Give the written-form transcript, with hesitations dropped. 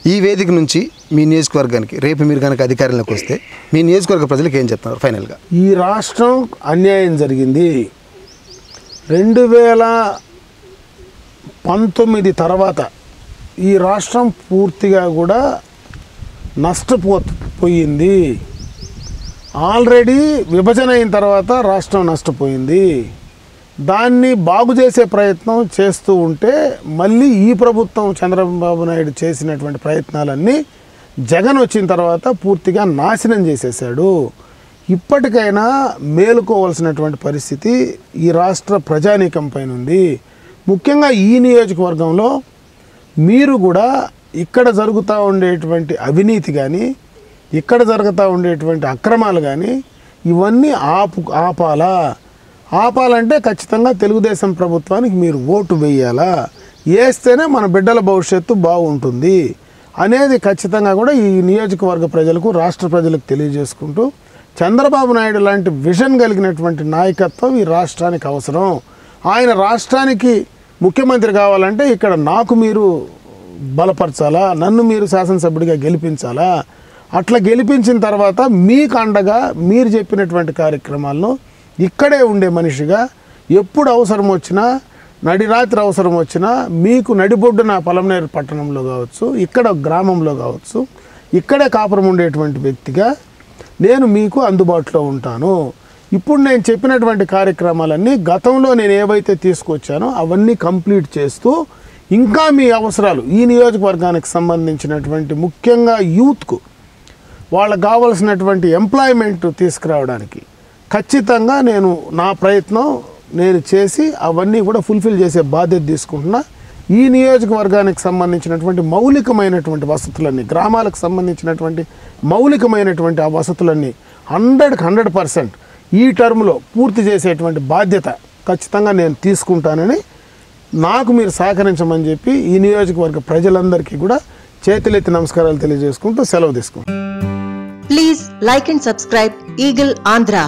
ఈ వేదిక నుంచి మీ నియోజకవర్గానికి రేపు మీరు కనుక అధికారంలోకి వస్తే మీ నియోజకవర్గ ప్రజలకు ఏం చెప్తున్నారు ఫైనల్గా? ఈ రాష్ట్రం అన్యాయం జరిగింది. 2019 తర్వాత ఈ రాష్ట్రం పూర్తిగా కూడా నష్టపోయింది. ఆల్రెడీ విభజన అయిన తర్వాత రాష్ట్రం నష్టపోయింది. దాన్ని బాగు చేసే ప్రయత్నం చేస్తూ ఉంటే మళ్ళీ ఈ ప్రభుత్వం చంద్రబాబు నాయుడు చేసినటువంటి ప్రయత్నాలన్నీ జగన్ వచ్చిన తర్వాత పూర్తిగా నాశనం చేసేసాడు. ఇప్పటికైనా మేలుకోవాల్సినటువంటి పరిస్థితి ఈ రాష్ట్ర ప్రజానీకం పైన ఉంది. ముఖ్యంగా ఈ నియోజకవర్గంలో మీరు కూడా ఇక్కడ జరుగుతూ ఉండేటువంటి అవినీతి కానీ, ఇక్కడ జరుగుతూ ఉండేటువంటి అక్రమాలు కానీ ఇవన్నీ ఆపాలంటే ఖచ్చితంగా తెలుగుదేశం ప్రభుత్వానికి మీరు ఓటు వేయాలా, వేస్తేనే మన బిడ్డల భవిష్యత్తు బాగుంటుంది అనేది ఖచ్చితంగా కూడా ఈ నియోజకవర్గ ప్రజలకు, రాష్ట్ర ప్రజలకు తెలియజేసుకుంటూ, చంద్రబాబు నాయుడు లాంటి విజన్ కలిగినటువంటి నాయకత్వం ఈ రాష్ట్రానికి అవసరం. ఆయన రాష్ట్రానికి ముఖ్యమంత్రి కావాలంటే ఇక్కడ నాకు మీరు బలపరచాలా, నన్ను మీరు శాసనసభ్యుడిగా గెలిపించాలా. అట్లా గెలిపించిన తర్వాత మీకు అండగా మీరు చెప్పినటువంటి కార్యక్రమాలను ఇక్కడే ఉండే మనిషిగా ఎప్పుడు అవసరం వచ్చినా, నడిరాత్రి అవసరం వచ్చినా మీకు నడిబొడ్డున పలమనేరు పట్టణంలో కావచ్చు, ఇక్కడ గ్రామంలో కావచ్చు, ఇక్కడే కాపురం ఉండేటువంటి వ్యక్తిగా నేను మీకు అందుబాటులో ఉంటాను. ఇప్పుడు నేను చెప్పినటువంటి కార్యక్రమాలన్నీ గతంలో నేను ఏవైతే తీసుకొచ్చానో అవన్నీ కంప్లీట్ చేస్తూ ఇంకా మీ అవసరాలు ఈ నియోజకవర్గానికి సంబంధించినటువంటి ముఖ్యంగా యూత్కు వాళ్ళకు కావాల్సినటువంటి ఎంప్లాయ్మెంట్ తీసుకురావడానికి ఖచ్చితంగా నేను నా ప్రయత్నం నేను చేసి అవన్నీ కూడా ఫుల్ఫిల్ చేసే బాధ్యత తీసుకుంటున్నా. ఈ నియోజకవర్గానికి సంబంధించినటువంటి మౌలికమైనటువంటి వసతులన్నీ, గ్రామాలకు సంబంధించినటువంటి మౌలికమైనటువంటి ఆ వసతులన్నీ 100% ఈ టర్మ్లో పూర్తి చేసేటువంటి బాధ్యత ఖచ్చితంగా నేను తీసుకుంటానని నాకు మీరు సహకరించమని చెప్పి ఈ నియోజకవర్గ ప్రజలందరికీ కూడా చేతులెత్తి నమస్కారాలు తెలియజేసుకుంటూ సెలవు తీసుకుంటాను. Please like and subscribe Eagle Andhra.